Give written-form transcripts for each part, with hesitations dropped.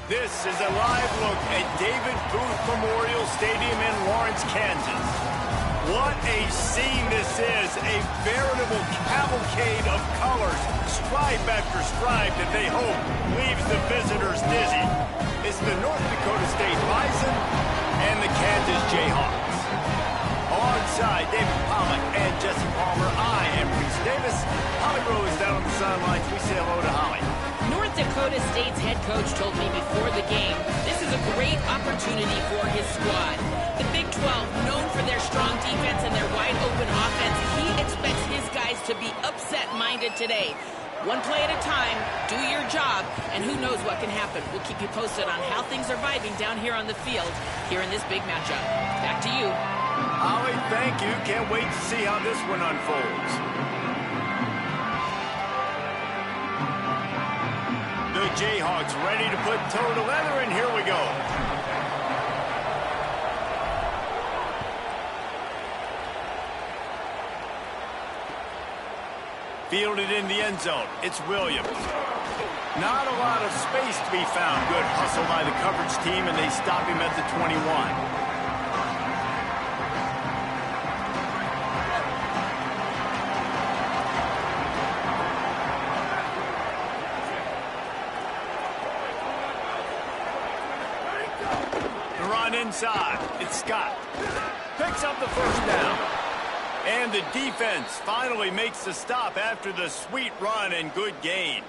This is a live look at David Booth Memorial Stadium in Lawrence, Kansas. What a scene this is, a veritable cavalcade of colors, stripe after stripe that they hope leaves the visitors dizzy. It's the North Dakota State Bison and the Kansas Jayhawks. Alongside David Pollock and Jesse Palmer, I am Reese Davis. Holly Rose down on the sidelines. We say hello to Holly. North Dakota State's head coach told me before the game, this is a great opportunity for his squad. The Big 12, known for their strong defense and their wide-open offense, he expects his guys to be upset-minded today. One play at a time, do your job, and who knows what can happen. We'll keep you posted on how things are vibing down here on the field, here in this big matchup. Back to you. Holly, thank you. Can't wait to see how this one unfolds. The Jayhawks ready to put toe to leather, and here we go. Fielded in the end zone. It's Williams. Not a lot of space to be found. Good hustle by the coverage team, and they stop him at the 21. Inside, it's Scott. Picks up the first down. And the defense finally makes the stop after the sweet run and good gain.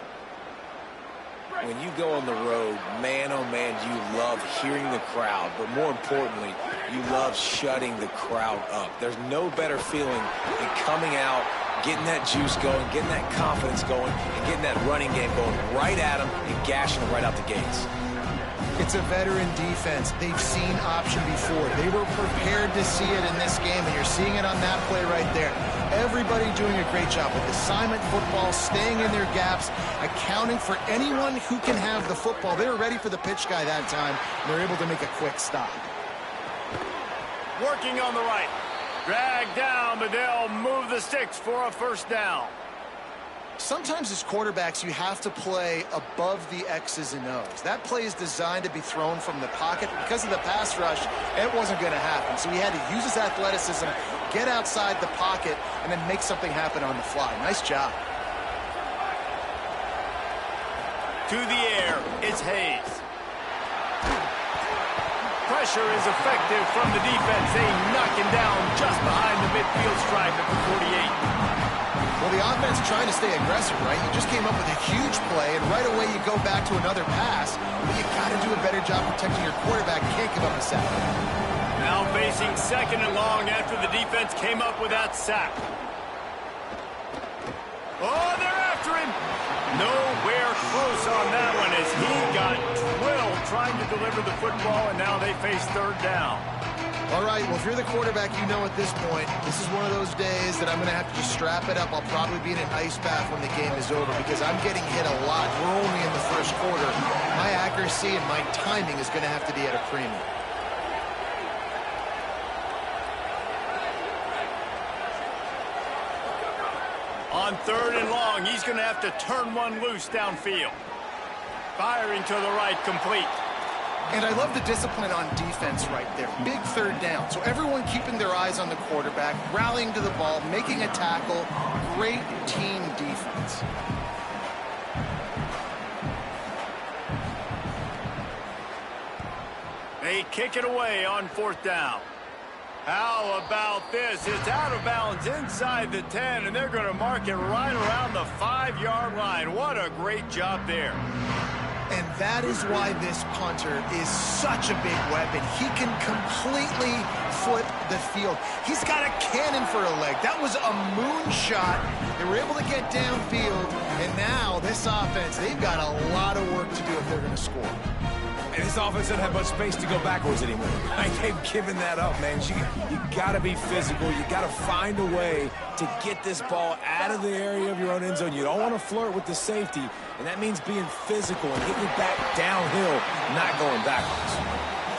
When you go on the road, man, oh man, you love hearing the crowd. But more importantly, you love shutting the crowd up. There's no better feeling than coming out, getting that juice going, getting that confidence going, and getting that running game going right at them and gashing them right out the gates. It's a veteran defense. They've seen option before. They were prepared to see it in this game, and you're seeing it on that play right there. Everybody doing a great job with assignment football, staying in their gaps, accounting for anyone who can have the football. They were ready for the pitch guy that time, and they're able to make a quick stop. Working on the right. Drag down, but they'll move the sticks for a first down. Sometimes as quarterbacks, you have to play above the X's and O's. That play is designed to be thrown from the pocket. Because of the pass rush, it wasn't going to happen. So he had to use his athleticism, get outside the pocket, and then make something happen on the fly. Nice job. To the air, it's Hayes. Pressure is effective from the defense. They knock him down just behind the midfield stripe at the 48. Well, the offense trying to stay aggressive, right? You just came up with a huge play, and right away you go back to another pass. But you got to do a better job protecting your quarterback. You can't give up a sack. Now facing second and long after the defense came up with that sack. Oh, they're after him. Nowhere close on that one as he got drilled trying to deliver the football, and now they face third down. All right, well, if you're the quarterback, you know at this point, this is one of those days that I'm going to have to just strap it up. I'll probably be in an ice bath when the game is over because I'm getting hit a lot. We're only in the first quarter. My accuracy and my timing is going to have to be at a premium. On third and long, he's going to have to turn one loose downfield. Firing to the right, complete. And I love the discipline on defense right there. Big third down. So everyone keeping their eyes on the quarterback, rallying to the ball, making a tackle. Great team defense. They kick it away on fourth down. How about this? It's out of bounds inside the 10, and they're going to mark it right around the 5-yard line. What a great job there. And that is why this punter is such a big weapon. He can completely flip the field. He's got a cannon for a leg. That was a moonshot. They were able to get downfield, and now this offense, they've got a lot of work to do if they're going to score. And this offense doesn't have much space to go backwards anymore. They've given that up, man. You got to be physical. You got to find a way to get this ball out of the area of your own end zone. You don't want to flirt with the safety, and that means being physical and getting it back downhill, not going backwards.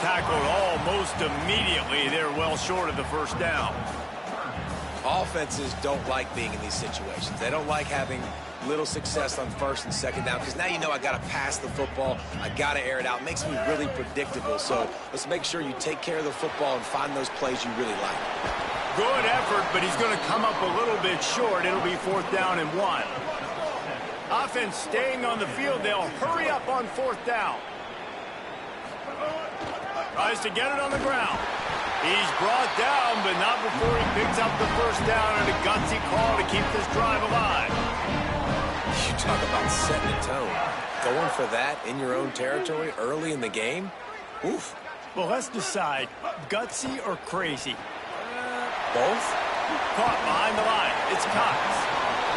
Tackled almost immediately. They're well short of the first down. Offenses don't like being in these situations. They don't like having little success on first and second down because now you know I got to pass the football. I got to air it out. It makes me really predictable. So let's make sure you take care of the football and find those plays you really like. Good effort, but he's going to come up a little bit short. It'll be 4th down and 1. Offense staying on the field. They'll hurry up on 4th down. Tries to get it on the ground. He's brought down, but not before he picks up the 1st down and a gutsy call to keep this drive alive. You talk about setting a tone. Going for that in your own territory early in the game? Oof. Well, let's decide, gutsy or crazy? Both? Caught behind the line. It's Cox.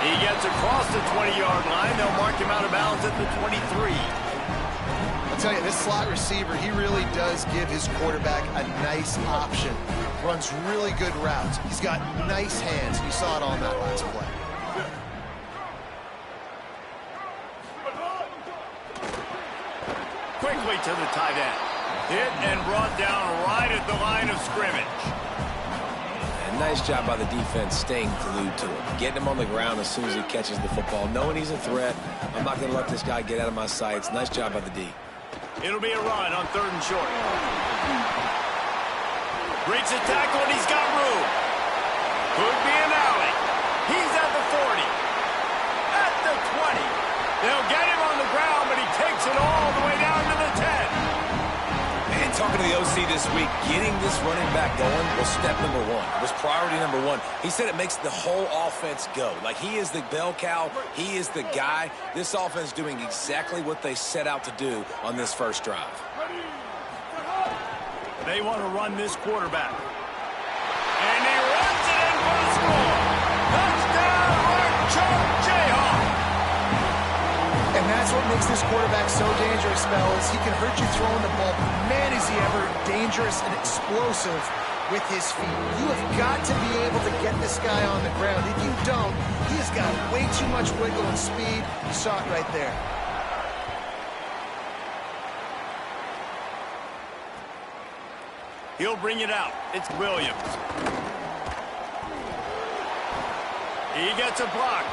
He gets across the 20-yard line. They'll mark him out of bounds at the 23. I'll tell you, this slot receiver, he really does give his quarterback a nice option. Runs really good routes. He's got nice hands. You saw it on that last play. Quickly to the tight end. Hit and brought down right at the line of scrimmage. And nice job by the defense staying glued to him. Getting him on the ground as soon as he catches the football. Knowing he's a threat. I'm not going to let this guy get out of my sights. Nice job by the D. It'll be a run on 3rd and short. Breaks a tackle and he's got room. Could be an alley. He's at the 40. At the 20. They'll get him on the ground, but he takes it all the way down to the 10. And talking to the OC this week, getting this running back going was step number 1. It was priority number 1. He said it makes the whole offense go. Like he is the bell cow. He is the guy. This offense doing exactly what they set out to do on this first drive. They want to run this quarterback. And he runs it in for the score. Touchdown, Archer Jayhawk. And that's what makes this quarterback so dangerous, fellas. He can hurt you throwing the ball. Man, is he ever dangerous and explosive with his feet. You have got to be able to get this guy on the ground. If you don't, he has got way too much wiggle and speed. You saw it right there. He'll bring it out. It's Williams. He gets a block.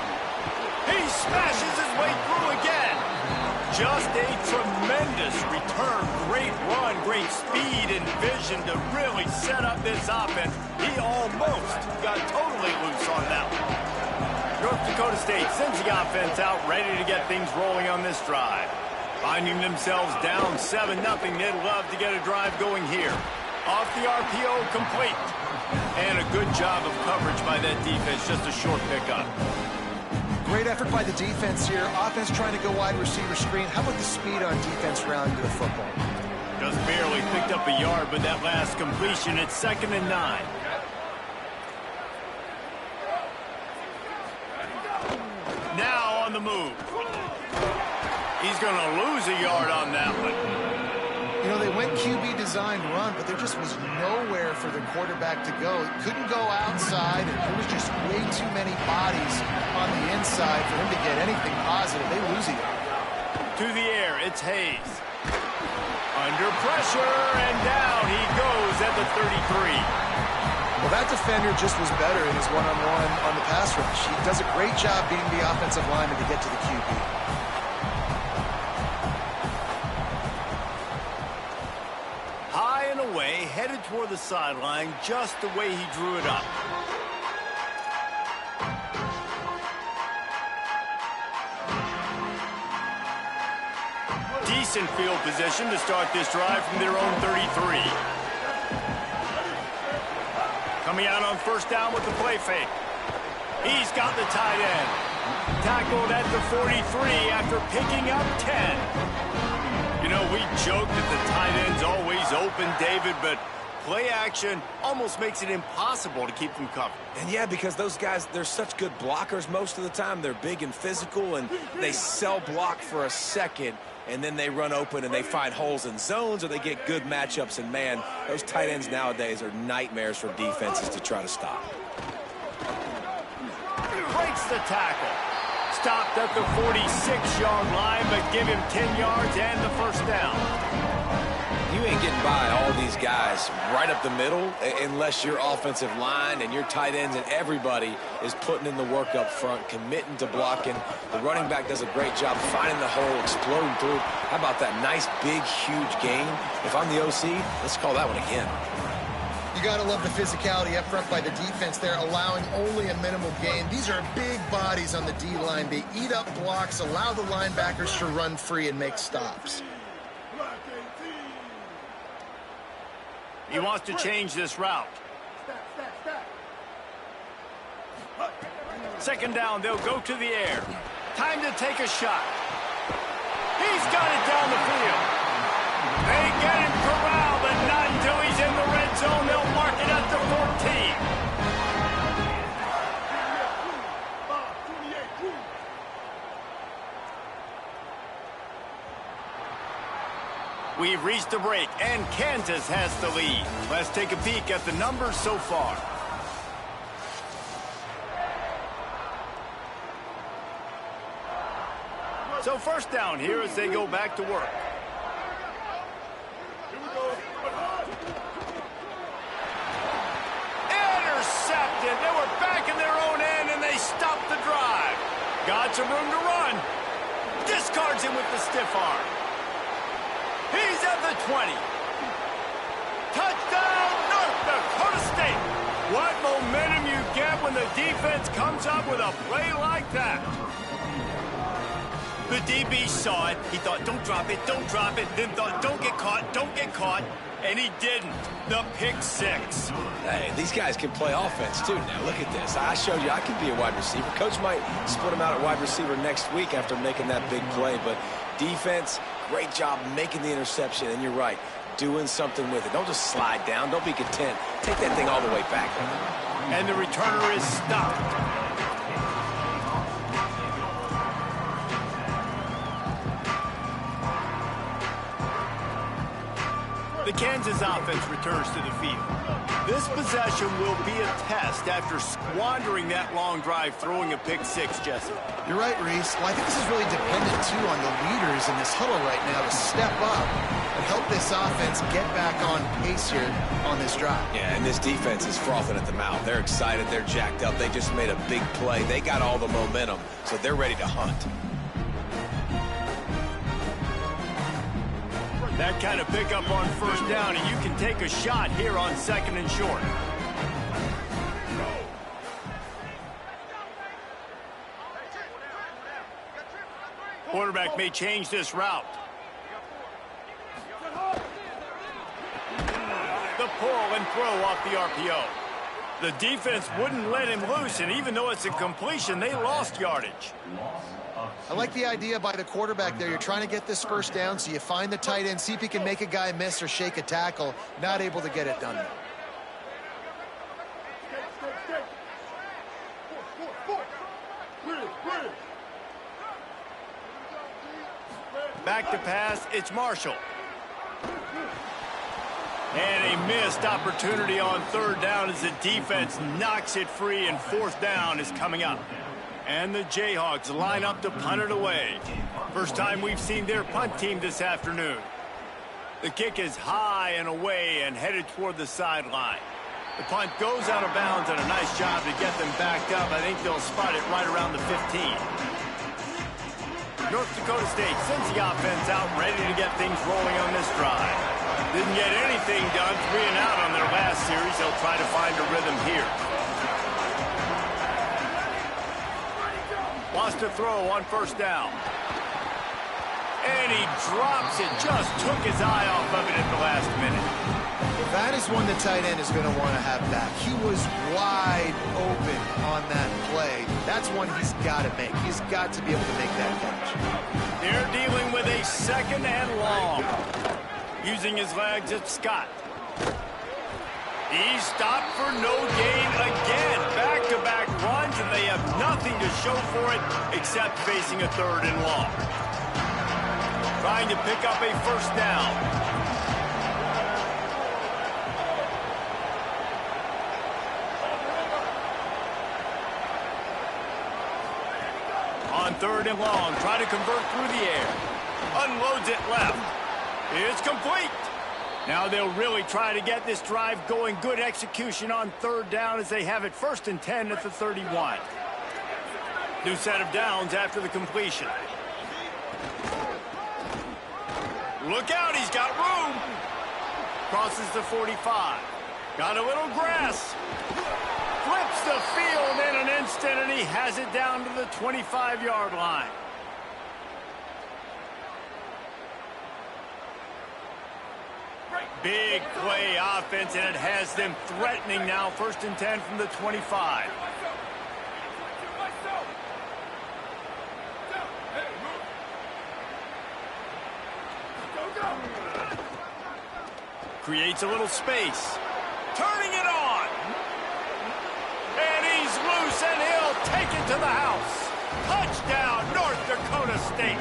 He smashes his way through again. Just a tremendous return. Great run, great speed and vision to really set up this offense. He almost got totally loose on that one. North Dakota State sends the offense out, ready to get things rolling on this drive. Finding themselves down 7-0, they'd love to get a drive going here. Off the RPO, complete. And a good job of coverage by that defense, just a short pickup. Great effort by the defense here. Offense trying to go wide receiver screen. How about the speed on defense rounding to the football? Just barely picked up a yard, but that last completion, it's 2nd and 9. Now on the move. He's going to lose a yard on that one. You know, they went QB designed run, but there just was nowhere for the quarterback to go. He couldn't go outside, and there was just way too many bodies on the inside for him to get anything positive. They lose it. To the air, it's Hayes. Under pressure, and down he goes at the 33. Well, that defender just was better in his one-on-one on the pass rush. He does a great job beating the offensive lineman to get to the QB. Headed toward the sideline just the way he drew it up. Decent field position to start this drive from their own 33. Coming out on 1st down with the play fake. He's got the tight end. Tackled at the 43 after picking up 10. You know, we joke that the tight end's always open, David, but play action almost makes it impossible to keep them covered. And yeah, because those guys, they're such good blockers most of the time. They're big and physical, and they sell block for a second, and then they run open and they find holes in zones, or they get good matchups. And, man, those tight ends nowadays are nightmares for defenses to try to stop. Breaks the tackle. Stopped at the 46-yard line, but give him 10 yards and the 1st down. You ain't getting by all these guys right up the middle unless your offensive line and your tight ends and everybody is putting in the work up front, committing to blocking. The running back does a great job finding the hole, exploding through. How about that nice, big, huge gain? If I'm the OC, let's call that one again. You got to love the physicality up front by the defense there, allowing only a minimal gain. These are big bodies on the D-line. They eat up blocks, allow the linebackers to run free and make stops. He wants to change this route. Second down, they'll go to the air. Time to take a shot. He's got it down the field. They get him corralled, but not until he's in the red zone. They'll mark it at the 14. We've reached the break, and Kansas has the lead. Let's take a peek at the numbers so far. So first down here as they go back to work. Intercepted. They were back in their own end, and they stopped the drive. Got some room to run. Discards him with the stiff arm. He's at the 20. Touchdown, North Dakota State. What momentum you get when the defense comes up with a play like that. The DB saw it. He thought, don't drop it, don't drop it. Then thought, don't get caught, don't get caught. And he didn't. The pick six. Hey, these guys can play offense, too. Now, look at this. I showed you I can be a wide receiver. Coach might split him out at wide receiver next week after making that big play. But defense, great job making the interception. And you're right, doing something with it. Don't just slide down. Don't be content. Take that thing all the way back. And the returner is stopped. The Kansas offense returns to the field. This possession will be a test after squandering that long drive, throwing a pick six, Jesse. You're right, Reese. Well, I think this is really dependent, too, on the leaders in this huddle right now to step up and help this offense get back on pace here on this drive. Yeah, and this defense is frothing at the mouth. They're excited. They're jacked up. They just made a big play. They got all the momentum, so they're ready to hunt. That kind of pickup on first down, and you can take a shot here on second and short. Quarterback may change this route. The pull and throw off the RPO. The defense wouldn't let him loose, and even though it's a completion, they lost yardage. I like the idea by the quarterback there. You're trying to get this first down, so you find the tight end, see if he can make a guy miss or shake a tackle. Not able to get it done. Back to pass, it's Marshall. And a missed opportunity on third down as the defense knocks it free, and fourth down is coming up. And the Jayhawks line up to punt it away. First time we've seen their punt team this afternoon. The kick is high and away and headed toward the sideline. The punt goes out of bounds, and a nice job to get them backed up. I think they'll spot it right around the 15. North Dakota State sends the offense out, ready to get things rolling on this drive. Didn't get anything done, 3 and out on their last series. They'll try to find a rhythm here. Wants to throw on first down. And he drops it. Just took his eye off of it at the last minute. That is one the tight end is going to want to have back. He was wide open on that play. That's one he's got to make. He's got to be able to make that catch. They're dealing with a second and long. Using his legs, it's Scott. He's stopped for no gain again. Back-to-back runs, and they have nothing to show for it except facing a third and long. Trying to pick up a first down. On third and long, try to convert through the air. Unloads it left. It's complete. Now they'll really try to get this drive going. Good execution on third down as they have it 1st and 10 at the 31. New set of downs after the completion. Look out, he's got room. Crosses the 45. Got a little grass. Flips the field in an instant, and he has it down to the 25-yard line. Big play offense, and it has them threatening now. 1st and 10 from the 25. Creates a little space. Turning it on. And he's loose, and he'll take it to the house. Touchdown, North Dakota State.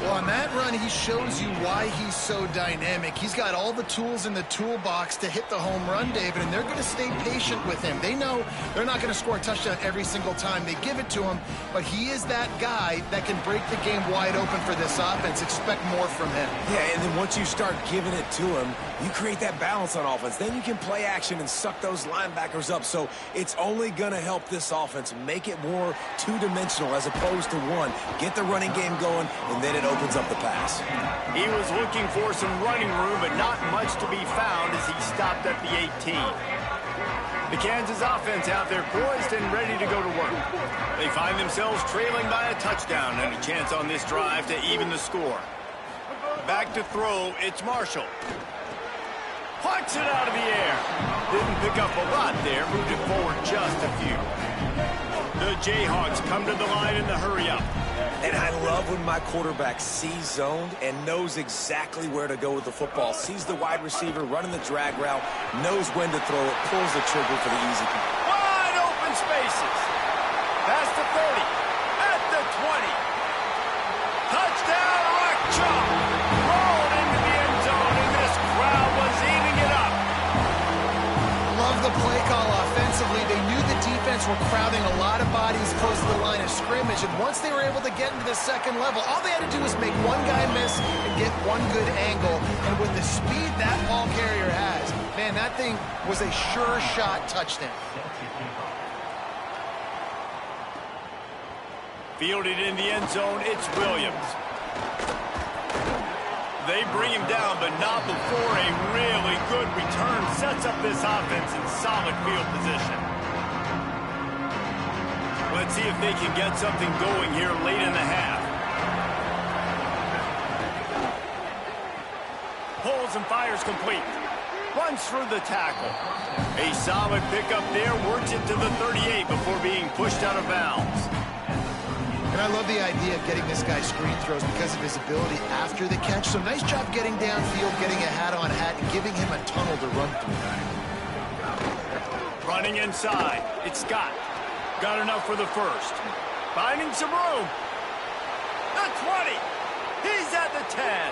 Well, on that run, he shows you why he's so dynamic. He's got all the tools in the toolbox to hit the home run, David, and they're going to stay patient with him. They know they're not going to score a touchdown every single time they give it to him, but he is that guy that can break the game wide open for this offense. Expect more from him. Yeah, and then once you start giving it to him, you create that balance on offense. Then you can play action and suck those linebackers up. So it's only going to help this offense make it more two-dimensional as opposed to one. Get the running game going, and then it opens up the pass. He was looking for some running room, but not much to be found as he stopped at the 18. The Kansas offense out there poised and ready to go to work. They find themselves trailing by a touchdown and a chance on this drive to even the score. Back to throw, it's Marshall. Plucks it out of the air. Didn't pick up a lot there, moved it forward just a few. The Jayhawks come to the line in the hurry-up. And I love when my quarterback sees zoned and knows exactly where to go with the football. Sees the wide receiver running the drag route, knows when to throw it, pulls the trigger for the easy kick. Wide open spaces. Past the 30. At the 20. Touchdown, Rock Chalk. Rolled into the end zone, and this crowd was eating it up. Love the play call offensively. They knew the defense were crowding a lot of bodies close to the line of scrimmage, and once they were able to get into the second level, all they had to do was make one guy miss and get one good angle. And with the speed that ball carrier has, man, that thing was a sure shot touchdown. Fielded in the end zone, it's Williams. They bring him down, but not before a really good return sets up this offense in solid field position. Let's see if they can get something going here late in the half. Pulls and fires complete. Runs through the tackle. A solid pickup there, works it to the 38 before being pushed out of bounds. And I love the idea of getting this guy screen throws because of his ability after the catch. So nice job getting downfield, getting a hat-on-hat, and giving him a tunnel to run through. Running inside, it's Scott. Got enough for the first. Finding some room. The 20. He's at the 10.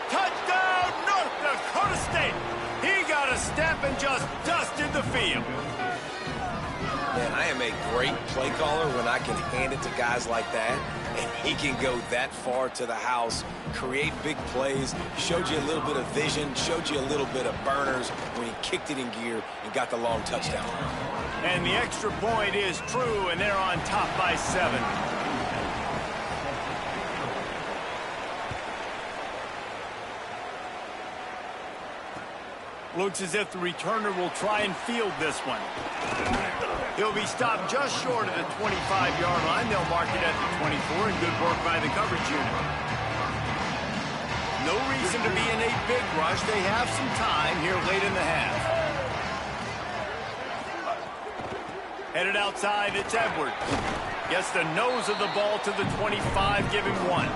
Touchdown, North Dakota State. He got a step and just dusted the field. Man, I am a great play caller when I can hand it to guys like that, and he can go that far to the house, create big plays, showed you a little bit of vision, showed you a little bit of burners when he kicked it in gear and got the long touchdown. And the extra point is true, and they're on top by 7. Looks as if the returner will try and field this one. He'll be stopped just short of the 25-yard line. They'll mark it at the 24, and good work by the coverage unit. No reason to be in a big rush. They have some time here late in the half. Headed outside, it's Edwards. Gets the nose of the ball to the 25, give him 1.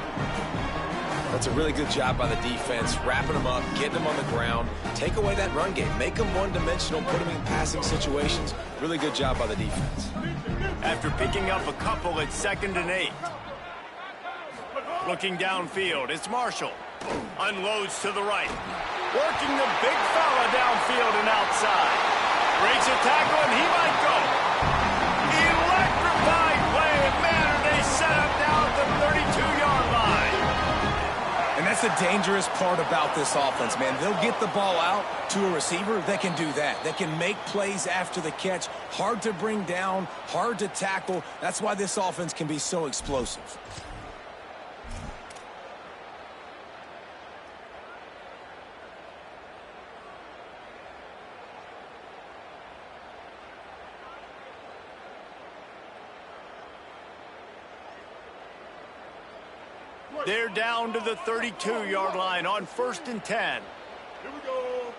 That's a really good job by the defense, wrapping them up, getting them on the ground, take away that run game, make them one-dimensional, put them in passing situations. Really good job by the defense. After picking up a couple, it's 2nd and 8. Looking downfield, it's Marshall. Unloads to the right. Working the big fella downfield and outside. Breaks a tackle, and he might go. Electrifying play, and man, are they set up now at the 32-yard line. And that's That's the dangerous part about this offense, man. They'll get the ball out to a receiver. They can do that. They can make plays after the catch. Hard to bring down, hard to tackle. That's why this offense can be so explosive. They're down to the 32-yard line on 1st and 10. Here we go.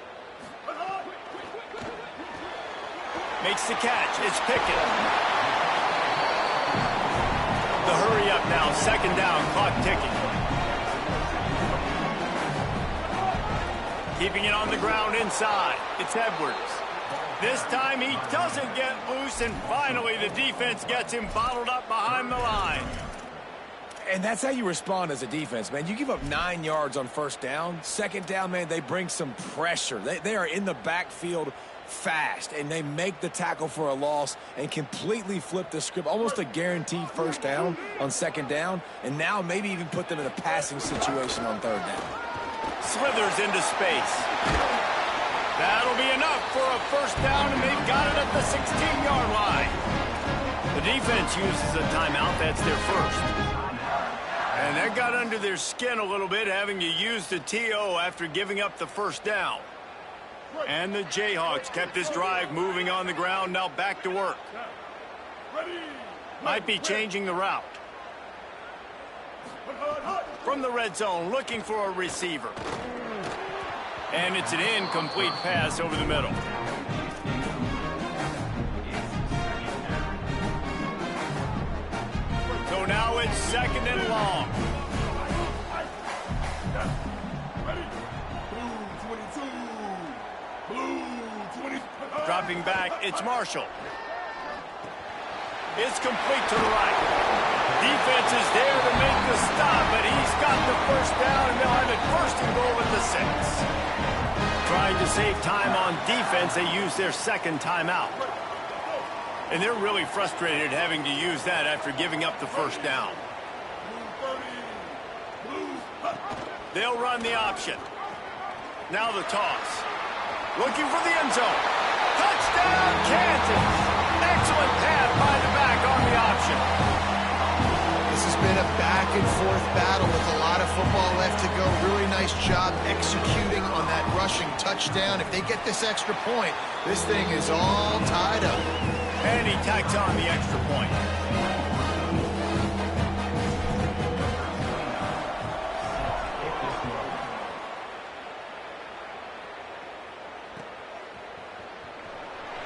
Makes the catch. It's Pickett. The hurry up now. 2nd down. Clock ticking. Keeping it on the ground inside. It's Edwards. This time he doesn't get loose, and finally the defense gets him bottled up behind the line. And that's how you respond as a defense, man. You give up 9 yards on 1st down. 2nd down, man, they bring some pressure. They are in the backfield fast, and they make the tackle for a loss and completely flip the script. Almost a guaranteed 1st down on 2nd down, and now maybe even put them in a passing situation on 3rd down. Slithers into space. That'll be enough for a 1st down, and they've got it at the 16-yard line. The defense uses a timeout. That's their first. And that got under their skin a little bit, having to use the TO after giving up the 1st down. And the Jayhawks kept this drive moving on the ground, now back to work. Might be changing the route. From the red zone, looking for a receiver. And it's an incomplete pass over the middle. So now it's 2nd and long. Dropping back, it's Marshall. It's complete to the right. Defense is there to make the stop, but he's got the 1st down, and they'll have it 1st and goal at the 6. Trying to save time on defense, they use their 2nd timeout. And they're really frustrated having to use that after giving up the 1st down. They'll run the option. Now the toss. Looking for the end zone. Touchdown, Kansas! Excellent pass by the back on the option. This has been a back-and-forth battle with a lot of football left to go. Really nice job executing on that rushing touchdown. If they get this extra point, this thing is all tied up. And he tacks on the extra point.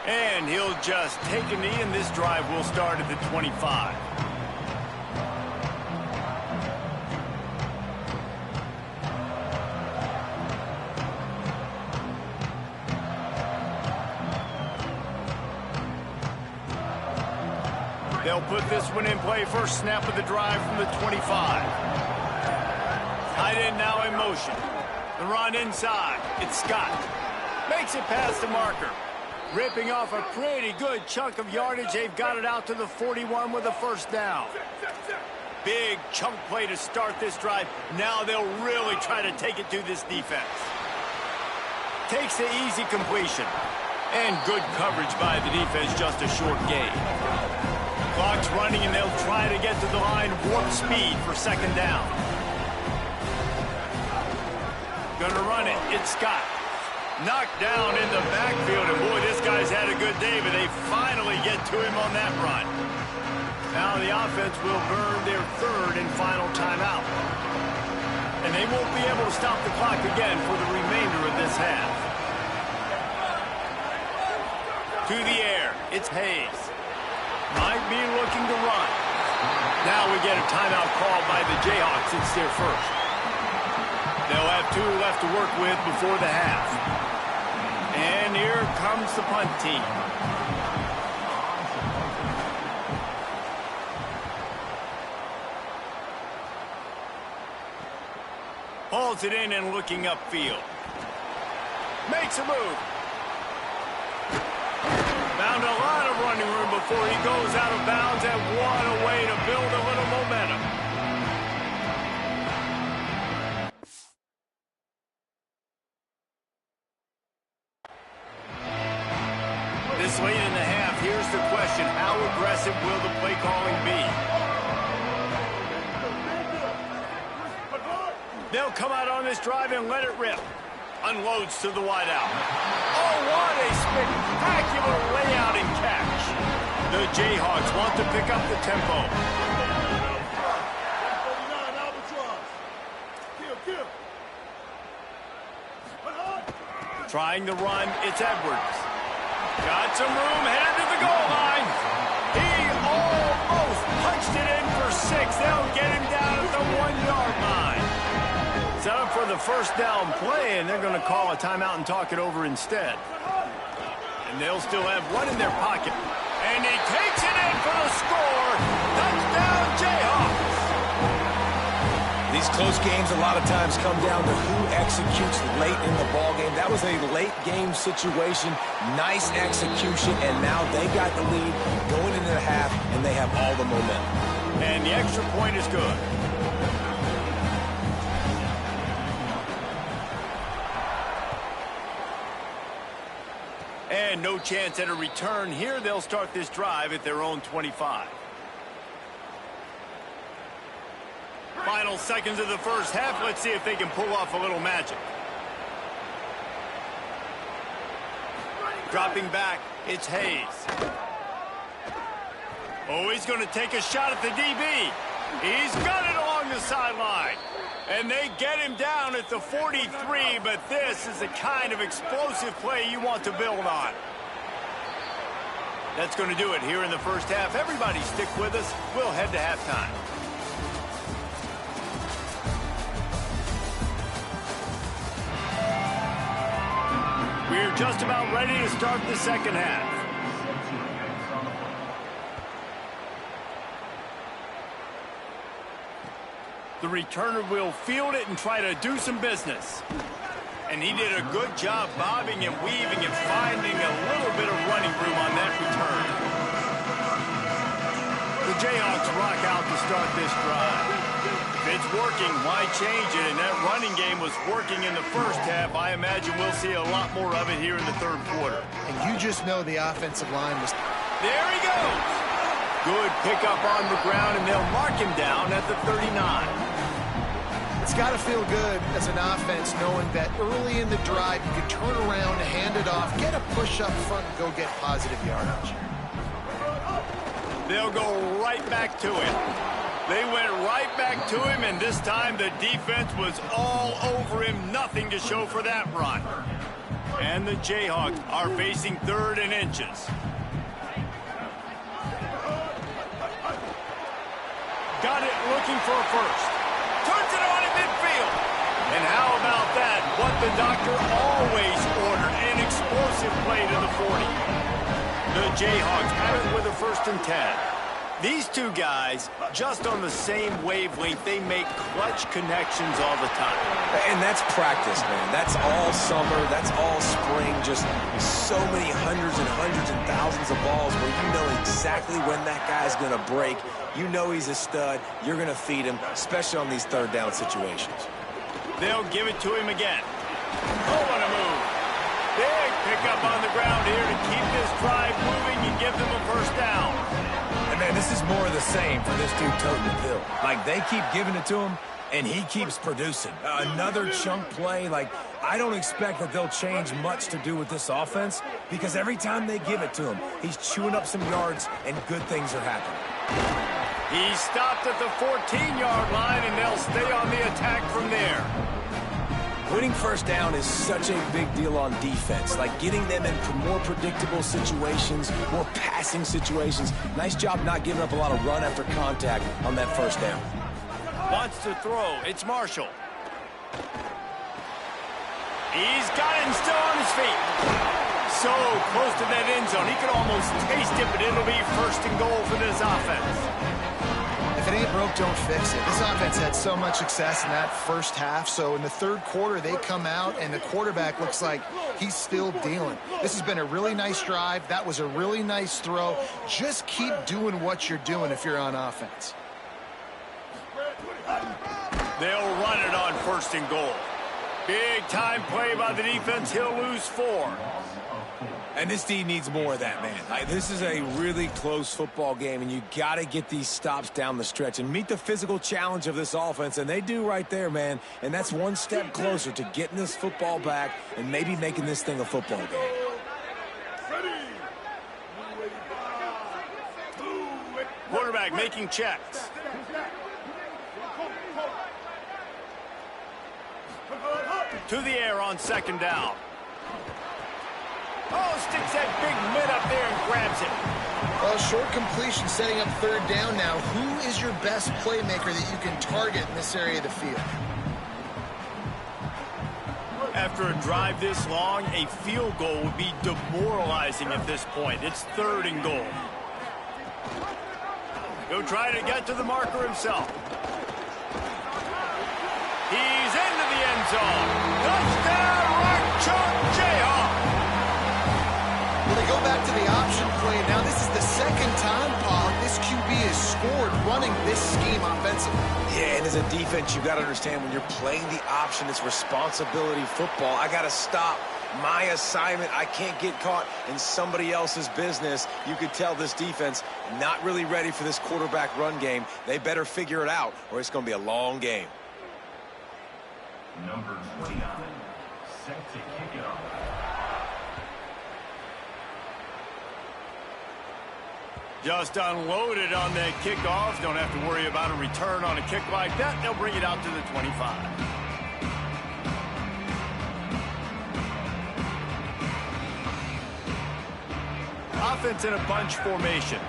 And he'll just take a knee, and this drive will start at the 25. They'll put this one in play. First snap of the drive from the 25. Tight end now in motion. The run inside. It's Scott. Makes it past the marker. Ripping off a pretty good chunk of yardage. They've got it out to the 41 with a 1st down. Big chunk play to start this drive. Now they'll really try to take it to this defense. Takes the easy completion. And good coverage by the defense, just a short gain. Clock's running, and they'll try to get to the line warp speed for 2nd down. Gonna run it. It's Scott. Knocked down in the backfield, and boy, this guy's had a good day, but they finally get to him on that run. Now the offense will burn their 3rd and final timeout. And they won't be able to stop the clock again for the remainder of this half. To the air, it's Hayes. Might be looking to run. Now we get a timeout called by the Jayhawks. It's their 1st. They'll have 2 left to work with before the half. And here comes the punt team. Hauls it in and looking upfield. Makes a move. Found a lot of running room before he goes out of bounds, and what a way to build a little momentum. this late in the half, here's the question. How aggressive will the play calling be? They'll come out on this drive and let it rip. Unloads to the wideout. Oh, what a spectacular layout and catch. The Jayhawks want to pick up the tempo. Trying the run, it's Edwards. Got some room, headed to the goal line. He almost punched it in for 6. They'll get him down at the 1-yard line. Set up for the first down play, and they're going to call a timeout and talk it over instead. And they'll still have one in their pocket. And he takes it in for the score. Touchdown, Jayhawks. These close games a lot of times come down to who executes late in the ball game. That was a late game situation. Nice execution, and now they got the lead going into the half, and they have all the momentum. And the extra point is good. And no chance at a return here. They'll start this drive at their own 25. Final seconds of the first half. Let's see if they can pull off a little magic. Dropping back, it's Hayes. Oh, he's going to take a shot at the DB. He's got it along the sideline. And they get him down at the 43, but this is the kind of explosive play you want to build on. That's going to do it here in the first half. Everybody stick with us. We'll head to halftime. We're just about ready to start the second half. The returner will field it and try to do some business. And he did a good job bobbing and weaving and finding a little bit of running room on that return. The Jayhawks rock out to start this drive. If it's working, why change it? And that running game was working in the first half. I imagine we'll see a lot more of it here in the third quarter. And you just know the offensive line was... There he goes. Good pickup on the ground, and they'll mark him down at the 39. It's got to feel good as an offense knowing that early in the drive you can turn around, hand it off, get a push up front, and go get positive yardage. They'll go right back to him. They went right back to him, and this time the defense was all over him. Nothing to show for that run. And the Jayhawks are facing 3rd and inches. Got it, looking for a first. Turns it on in midfield. And how about that? What the doctor always ordered, an explosive play to the 40. The Jayhawks have it with a 1st and 10. These two guys, just on the same wavelength, they make clutch connections all the time. And that's practice, man. That's all summer. That's all spring. Just so many hundreds and thousands of balls where you know exactly when that guy's going to break. You know he's a stud. You're going to feed him, especially on these 3rd down situations. They'll give it to him again. Oh, what a move. Big pickup on the ground here to keep this drive moving and give them a 1st down. And man, this is more of the same for this dude toting the pill. Like, they keep giving it to him, and he keeps producing. Another chunk play. Like, I don't expect that they'll change much to do with this offense because every time they give it to him, he's chewing up some yards, and good things are happening. He stopped at the 14-yard line, and they'll stay on the attack from there. Winning 1st down is such a big deal on defense. Like getting them in more predictable situations, more passing situations. Nice job not giving up a lot of run after contact on that 1st down. Wants to throw. It's Marshall. He's got it and still on his feet. So close to that end zone. He could almost taste it, but it'll be 1st and goal for this offense. If it ain't broke, don't fix it. This offense had so much success in that first half, so in the 3rd quarter, they come out, and the quarterback looks like he's still dealing. This has been a really nice drive. That was a really nice throw. Just keep doing what you're doing if you're on offense. They'll run it on 1st and goal. Big time play by the defense. He'll lose 4. And this D needs more of that, man. This is a really close football game, and you got to get these stops down the stretch and meet the physical challenge of this offense, and they do right there, man. And that's one step closer to getting this football back and maybe making this thing a football game. Quarterback making checks. To the air on second down. Oh, sticks that big mid up there and grabs it. Well, short completion setting up third down now. Who is your best playmaker that you can target in this area of the field? After a drive this long, a field goal would be demoralizing at this point. It's 3rd and goal. He'll try to get to the marker himself. He's into the end zone. Touchdown, Rock Chalk Jayhawk. Well, they go back to the option play. Now this is the second time, Paul, this QB has scored running this scheme offensively. Yeah, and as a defense, you got to understand when you're playing the option, it's responsibility football. I got to stop my assignment. I can't get caught in somebody else's business. You could tell this defense not really ready for this quarterback run game. They better figure it out, or it's going to be a long game. Number 29, set to kick it off. Just unloaded on that kickoff. Don't have to worry about a return on a kick like that. They'll bring it out to the 25. Offense in a bunch formation.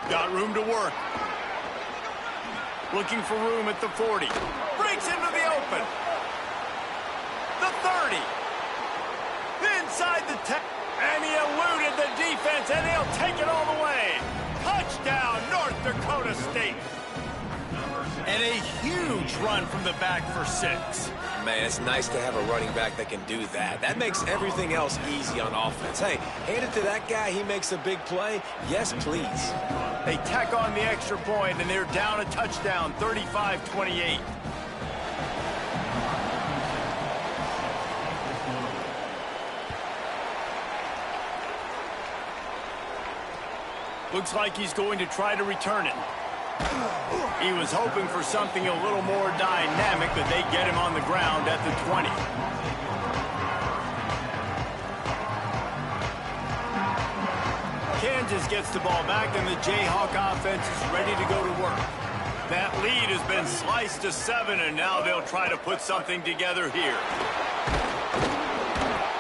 Got room to work. Looking for room at the 40. Breaks into the open. The 30. Inside the 10. And he eluded the defense, and he'll take it all the way. Touchdown, North Dakota State. And a huge run from the back for 6. Man, it's nice to have a running back that can do that. That makes everything else easy on offense. Hey, hand it to that guy. He makes a big play. Yes, please. They tack on the extra point, and they're down a touchdown, 35-28. Looks like he's going to try to return it. He was hoping for something a little more dynamic, but they get him on the ground at the 20. Kansas gets the ball back, and the Jayhawk offense is ready to go to work. That lead has been sliced to 7, and now they'll try to put something together here.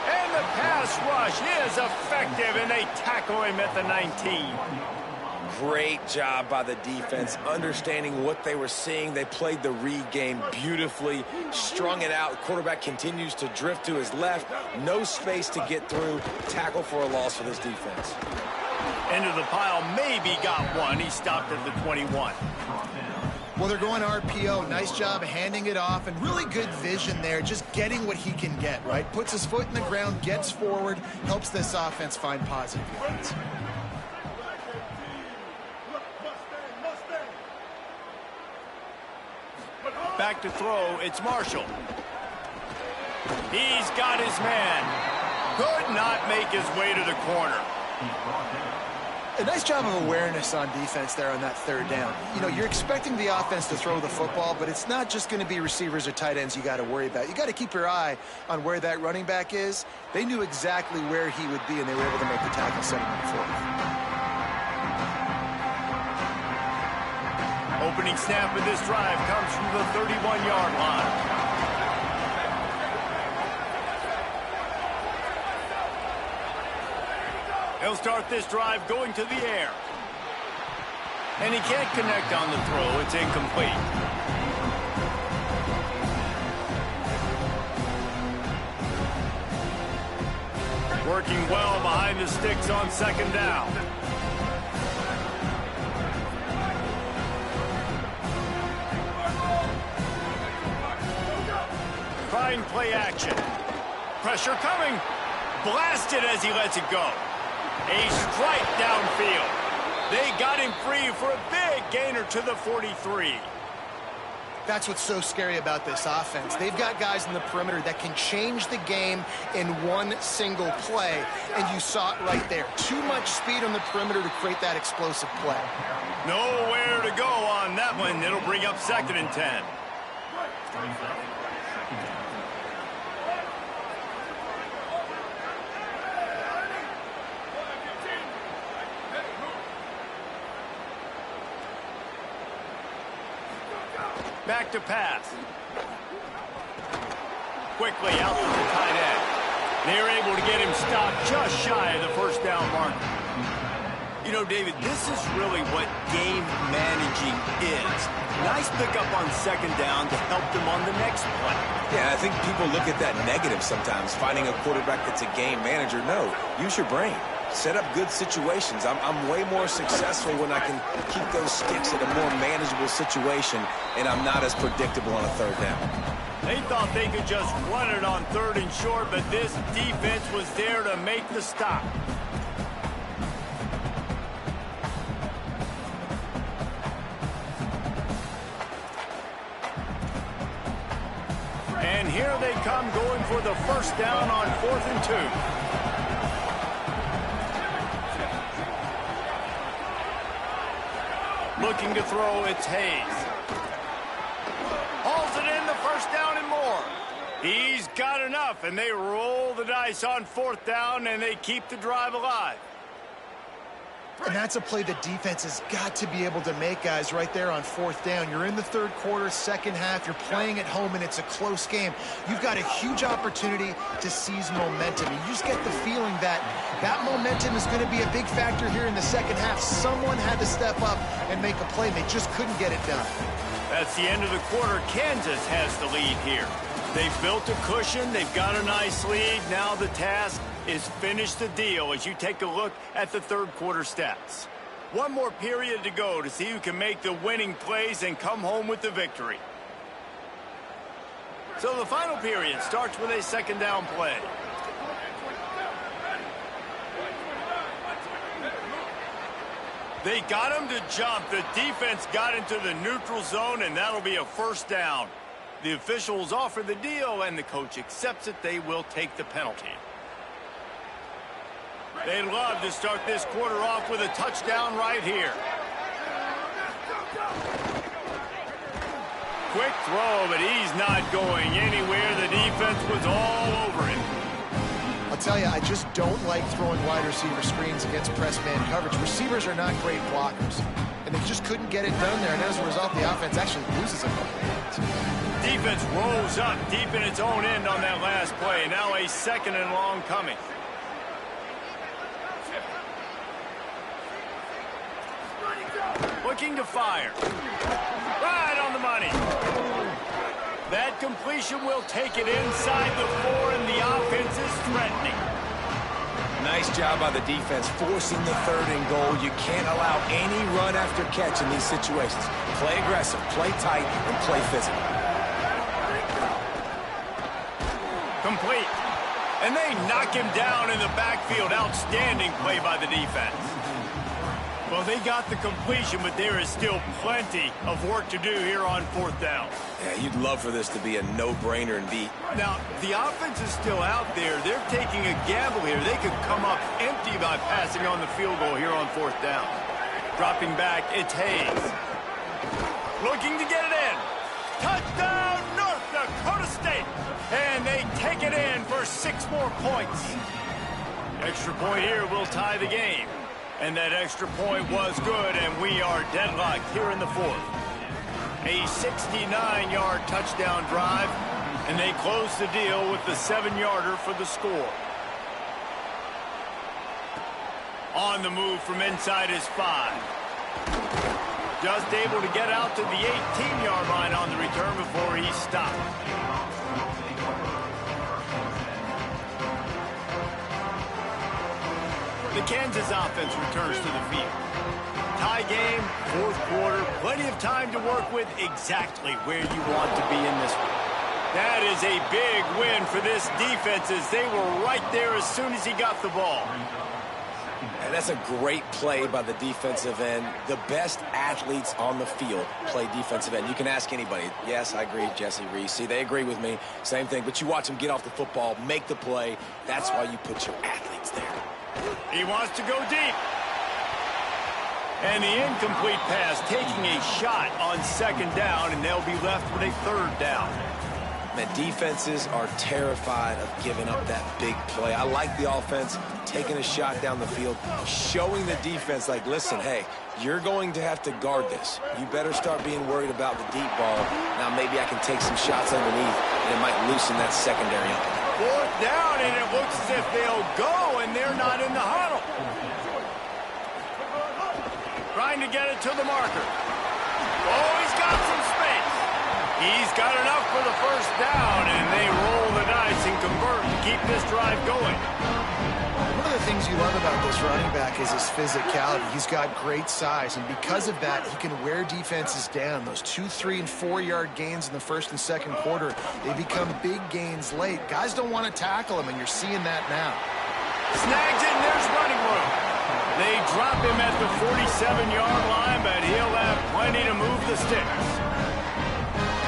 And the pass rush is effective, and they tackle him at the 19. Great job by the defense, understanding what they were seeing. They played the read game beautifully, strung it out. Quarterback continues to drift to his left. No space to get through. Tackle for a loss for this defense. Into the pile, maybe got one. He stopped at the 21. Well, they're going RPO. Nice job handing it off, and really good vision there, just getting what he can get, right? Puts his foot in the ground, gets forward, helps this offense find positive yards. Back to throw, it's Marshall. He's got his man. Could not make his way to the corner. A nice job of awareness on defense there on that 3rd down. You know, you're expecting the offense to throw the football, but it's not just going to be receivers or tight ends you got to worry about. You got to keep your eye on where that running back is. They knew exactly where he would be, and they were able to make the tackle, setting him forward. Opening snap of this drive comes from the 31-yard line. He'll start this drive going to the air. And he can't connect on the throw. It's incomplete. Working well behind the sticks on 2nd down. Trying play action. Pressure coming. Blasted as he lets it go. A strike downfield. They got him free for a big gainer to the 43. That's what's so scary about this offense. They've got guys in the perimeter that can change the game in one single play, and you saw it right there. Too much speed on the perimeter to create that explosive play. Nowhere to go on that one. It'll bring up 2nd and 10. Back to pass. Quickly out to the tight end. They're able to get him stopped just shy of the first down marker. You know, David, this is really what game managing is. Nice pickup on 2nd down to help them on the next play. Yeah, I think people look at that negative sometimes, finding a quarterback that's a game manager. No, use your brain. Set up good situations. I'm way more successful when I can keep those sticks in a more manageable situation, and I'm not as predictable on a 3rd down. They thought they could just run it on 3rd and short, but this defense was there to make the stop. And here they come going for the first down on 4th and 2. Looking to throw, it's Hayes. Hauls it in, the first down and more. He's got enough, and they roll the dice on 4th down, and they keep the drive alive. And that's a play the defense has got to be able to make, guys, right there on 4th down. You're in the 3rd quarter, 2nd half. You're playing at home, and it's a close game. You've got a huge opportunity to seize momentum. You just get the feeling that that momentum is going to be a big factor here in the 2nd half. Someone had to step up and make a play, and they just couldn't get it done. That's the end of the quarter. Kansas has the lead here. They've built a cushion. They've got a nice lead. Now the task is finish the deal as you take a look at the 3rd quarter stats. One more period to go to see who can make the winning plays and come home with the victory. So the final period starts with a 2nd down play. They got him to jump. The defense got into the neutral zone, and that'll be a first down. The officials offer the deal, and the coach accepts it. They will take the penalty. They'd love to start this quarter off with a touchdown right here. Quick throw, but he's not going anywhere. The defense was all over him. I'll tell you, I just don't like throwing wide receiver screens against press man coverage. Receivers are not great blockers, and they just couldn't get it done there, and as a result, the offense actually loses a couple points. Defense rolls up deep in its own end on that last play. Now a 2nd and long coming. Looking to fire. Right on the money. That completion will take it inside the 4, and the offense is threatening. Nice job by the defense forcing the 3rd and goal. You can't allow any run after catch in these situations. Play aggressive, play tight, and play physical. Complete. And they knock him down in the backfield. Outstanding play by the defense. Well, they got the completion, but there is still plenty of work to do here on 4th down. Yeah, you'd love for this to be a no-brainer and be. Now, the offense is still out there. They're taking a gamble here. They could come up empty by passing on the field goal here on 4th down. Dropping back, it's Hayes. Looking to get it in. Touchdown, North Dakota State. And they take it in for 6 more points. Extra point here will tie the game. And that extra point was good, and we are deadlocked here in the 4th. A 69-yard touchdown drive, and they close the deal with the 7-yarder for the score. On the move from inside his 5. Just able to get out to the 18-yard line on the return before he stopped. The Kansas offense returns to the field. Tie game, 4th quarter, plenty of time to work with, exactly where you want to be in this one. That is a big win for this defense as they were right there as soon as he got the ball. That's a great play by the defensive end. The best athletes on the field play defensive end. You can ask anybody. Yes, I agree, Jesse Reese. See, they agree with me. Same thing. But you watch them get off the football, make the play. That's why you put your athletes there. He wants to go deep. And the incomplete pass taking a shot on 2nd down, and they'll be left with a 3rd down. Man, defenses are terrified of giving up that big play. I like the offense taking a shot down the field, showing the defense, like, listen, hey, you're going to have to guard this. You better start being worried about the deep ball. Now maybe I can take some shots underneath, and it might loosen that secondary up. 4th down, and it looks as if they'll go, and they're not in the huddle. Trying to get it to the marker. Oh, he's got some space. He's got enough for the 1st down, and they roll the dice and convert to keep this drive going. One of the things you love about this running back is his physicality. He's got great size, and because of that, he can wear defenses down. Those 2-, 3-, and 4-yard gains in the 1st and 2nd quarter, they become big gains late. Guys don't want to tackle him, and you're seeing that now. Snags it, and there's running room. They drop him at the 47-yard line, but he'll have plenty to move the sticks.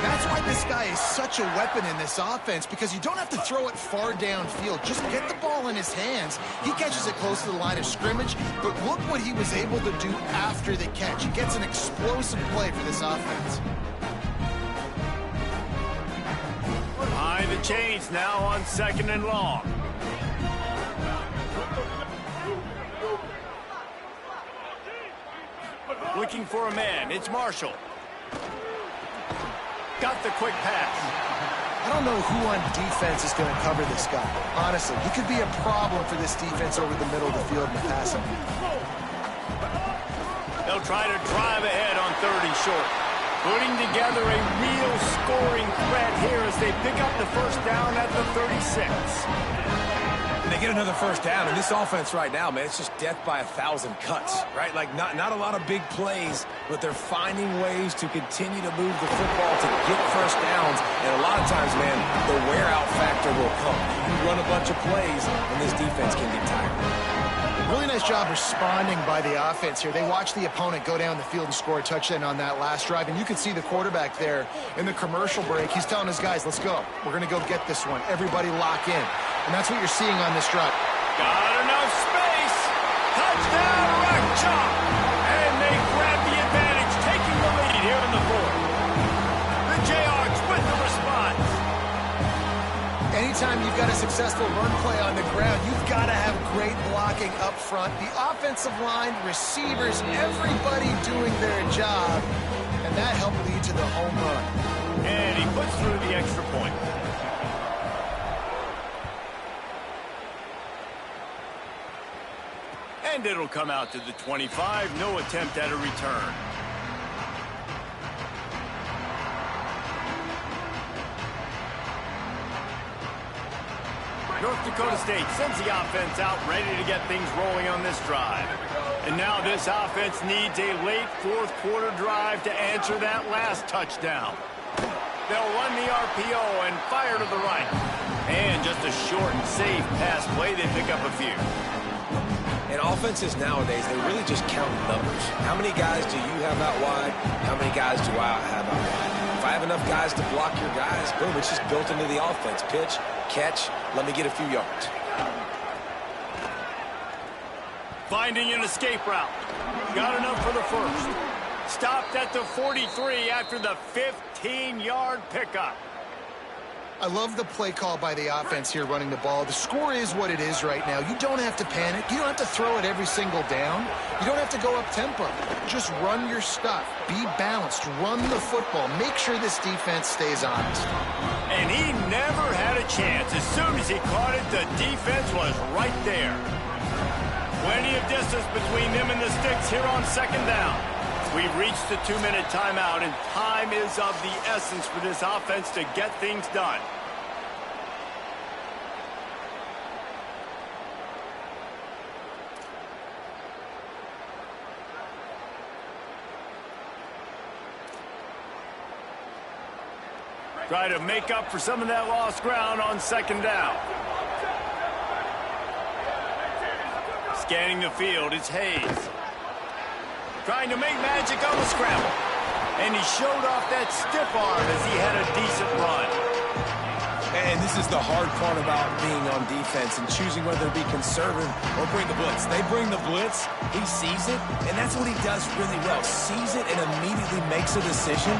That's why this guy is such a weapon in this offense, because you don't have to throw it far downfield. Just get the ball in his hands. He catches it close to the line of scrimmage, but look what he was able to do after the catch. He gets an explosive play for this offense. Behind the chains now on 2nd and long. Looking for a man. It's Marshall. Got the quick pass. I don't know who on defense is going to cover this guy. Honestly, he could be a problem for this defense over the middle of the field in the passing. They'll try to drive ahead on 3rd and short. Putting together a real scoring threat here as they pick up the 1st down at the 36. And they get another 1st down, and this offense right now, man, it's just death by 1,000 cuts, right? Like, not a lot of big plays, but they're finding ways to continue to move the football to get 1st downs, and a lot of times, man, the wear-out factor will come. You run a bunch of plays, and this defense can get tired. Really nice job responding by the offense here. They watched the opponent go down the field and score a touchdown on that last drive, and you can see the quarterback there in the commercial break. He's telling his guys, let's go. We're going to go get this one. Everybody lock in. And that's what you're seeing on this drive. Got enough space. Touchdown, Rock Chalk. And they grab the advantage, taking the lead here in the 4th. The Jayhawks with the response. Anytime you've got a successful run play on the ground, you've got to have great blocking up front. The offensive line, receivers, everybody doing their job. And that helped lead to the home run. And he puts through the extra point. And it'll come out to the 25. No attempt at a return. North Dakota State sends the offense out ready to get things rolling on this drive. And now this offense needs a late 4th quarter drive to answer that last touchdown. They'll run the RPO and fire to the right. And just a short and safe pass play, they pick up a few. And offenses nowadays, they really just count numbers. How many guys do you have out wide? How many guys do I have out wide? If I have enough guys to block your guys, boom, it's just built into the offense. Pitch, catch, let me get a few yards. Finding an escape route. Got enough for the 1st. Stopped at the 43 after the 15-yard pickup. I love the play call by the offense here running the ball. The score is what it is right now. You don't have to panic. You don't have to throw it every single down. You don't have to go up tempo. Just run your stuff. Be balanced. Run the football. Make sure this defense stays honest. And he never had a chance. As soon as he caught it, the defense was right there. Plenty of distance between them and the sticks here on 2nd down. We've reached the 2-minute timeout, and time is of the essence for this offense to get things done. Try to make up for some of that lost ground on 2nd down. Scanning the field, it's Hayes. Trying to make magic on the scramble. And he showed off that stiff arm as he had a decent run. And this is the hard part about being on defense and choosing whether to be conservative or bring the blitz. They bring the blitz, he sees it, and that's what he does really well. Sees it and immediately makes a decision,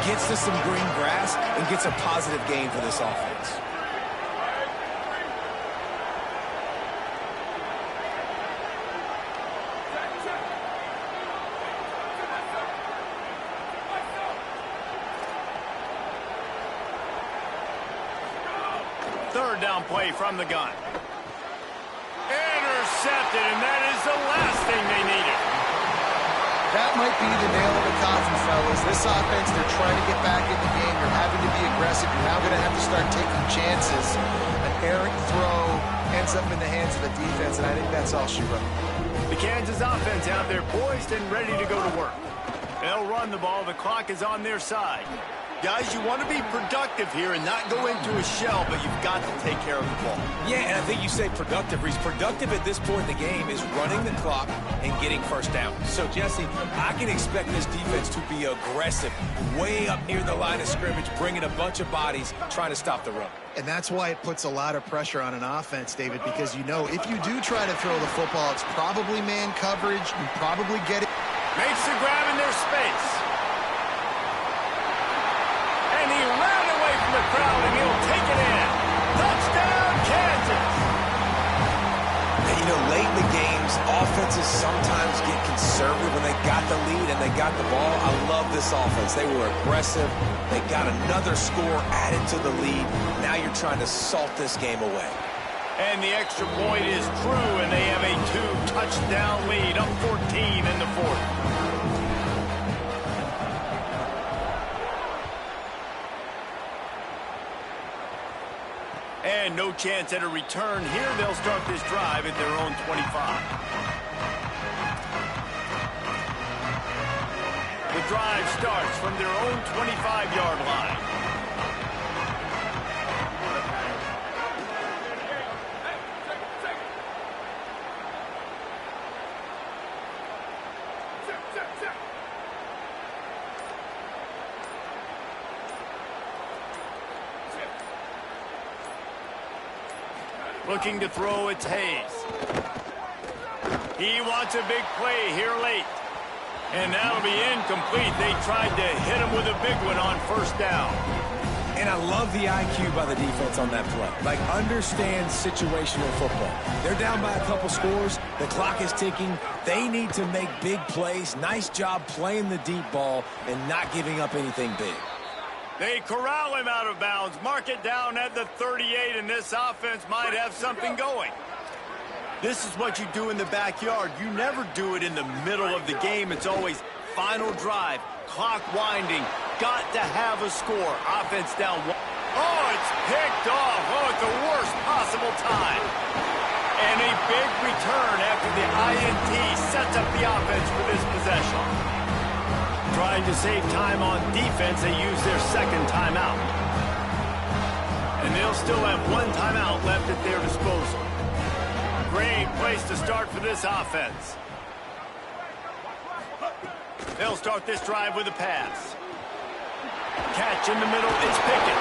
gets to some green grass, and gets a positive gain for this offense. Third down play from the gun. Intercepted, and that is the last thing they needed. That might be the nail of the coffin, fellas. This offense, they're trying to get back in the game. You're having to be aggressive. You're now going to have to start taking chances. An errant throw ends up in the hands of the defense, and I think that's all she wrote. The Kansas offense out there poised and ready to go to work. They'll run the ball. The clock is on their side. Guys, you want to be productive here and not go into a shell, but you've got to take care of the ball. Yeah, and I think you say productive, Reese. Productive at this point in the game is running the clock and getting first down. So, Jesse, I can expect this defense to be aggressive, way up near the line of scrimmage, bringing a bunch of bodies, trying to stop the run. And that's why it puts a lot of pressure on an offense, David, because you know if you do try to throw the football, it's probably man coverage. You probably get it. Makes the grab in their space. And he ran away from the crowd, and he'll take it in. Touchdown, Kansas! And, you know, late in the games, offenses sometimes get conservative when they got the lead and they got the ball. I love this offense. They were aggressive. They got another score added to the lead. Now you're trying to salt this game away. And the extra point is true, and they have a 2-touchdown lead, up 14 in the fourth. And no chance at a return here. They'll start this drive at their own 25. The drive starts from their own 25-yard line. Looking to throw, it's Hayes. He wants a big play here late. And that'll be incomplete. They tried to hit him with a big one on first down. And I love the IQ by the defense on that play. Like, understand situational football. They're down by a couple scores. The clock is ticking. They need to make big plays. Nice job playing the deep ball and not giving up anything big. They corral him out of bounds, mark it down at the 38, and this offense might have something going. This is what you do in the backyard. You never do it in the middle of the game. It's always final drive, clock winding, got to have a score. Offense down one. Oh, it's picked off. Oh, at the worst possible time. And a big return after the INT sets up the offense for this possession. Trying to save time on defense, they use their second timeout. And they'll still have one timeout left at their disposal. Great place to start for this offense. They'll start this drive with a pass. Catch in the middle, it's Pickett.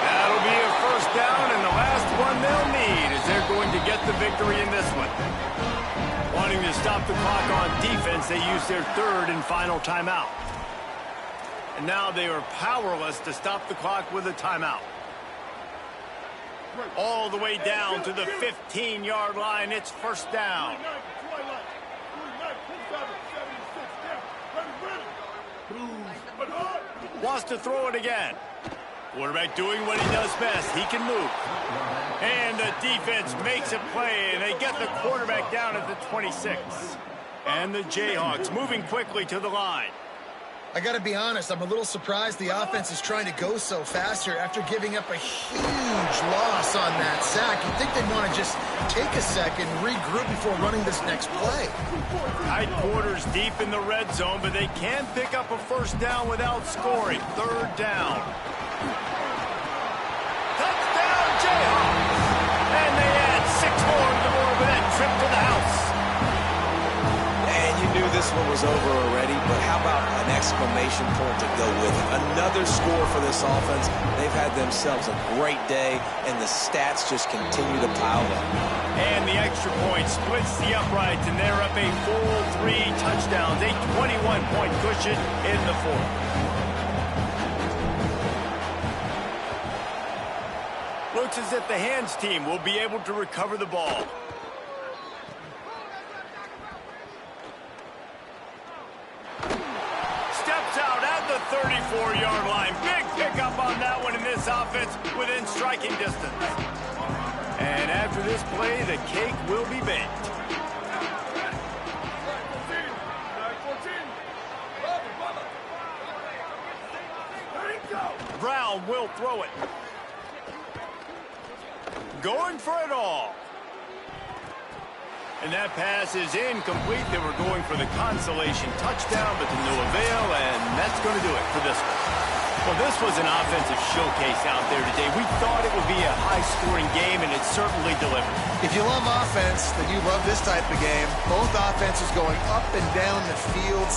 That'll be a first down, and the last one they'll need as they're going to get the victory in this one. Wanting to stop the clock on defense, they use their third and final timeout. And now they are powerless to stop the clock with a timeout. All the way down to the 15-yard line. It's first down. Wants to throw it again. Quarterback doing what he does best. He can move. And the defense makes a play, and they get the quarterback down at the 26. And the Jayhawks moving quickly to the line. I got to be honest, I'm a little surprised the offense is trying to go so fast here after giving up a huge loss on that sack. You'd think they'd want to just take a second, regroup before running this next play. Tight quarters deep in the red zone, but they can pick up a first down without scoring. Third down. Touchdown, Jayhawks! And they add 6 more to the board with that trip to the house. this one was over already, but how about an exclamation point to go with it? Another score for this offense. They've had themselves a great day, and the stats just continue to pile up. And the extra point splits the uprights, and they're up a full 3 touchdowns, a 21-point cushion in the fourth. Looks as if the hands team will be able to recover the ball. Steps out at the 34-yard line. Big pickup on that one in this offense within striking distance. And after this play, the cake will be baked. Brown will throw it. Going for it all. And that pass is incomplete. They were going for the consolation touchdown, but to no avail, and that's going to do it for this one. Well, this was an offensive showcase out there today. We thought it would be a high-scoring game, and it certainly delivered. If you love offense, then you love this type of game. Both offenses going up and down the field.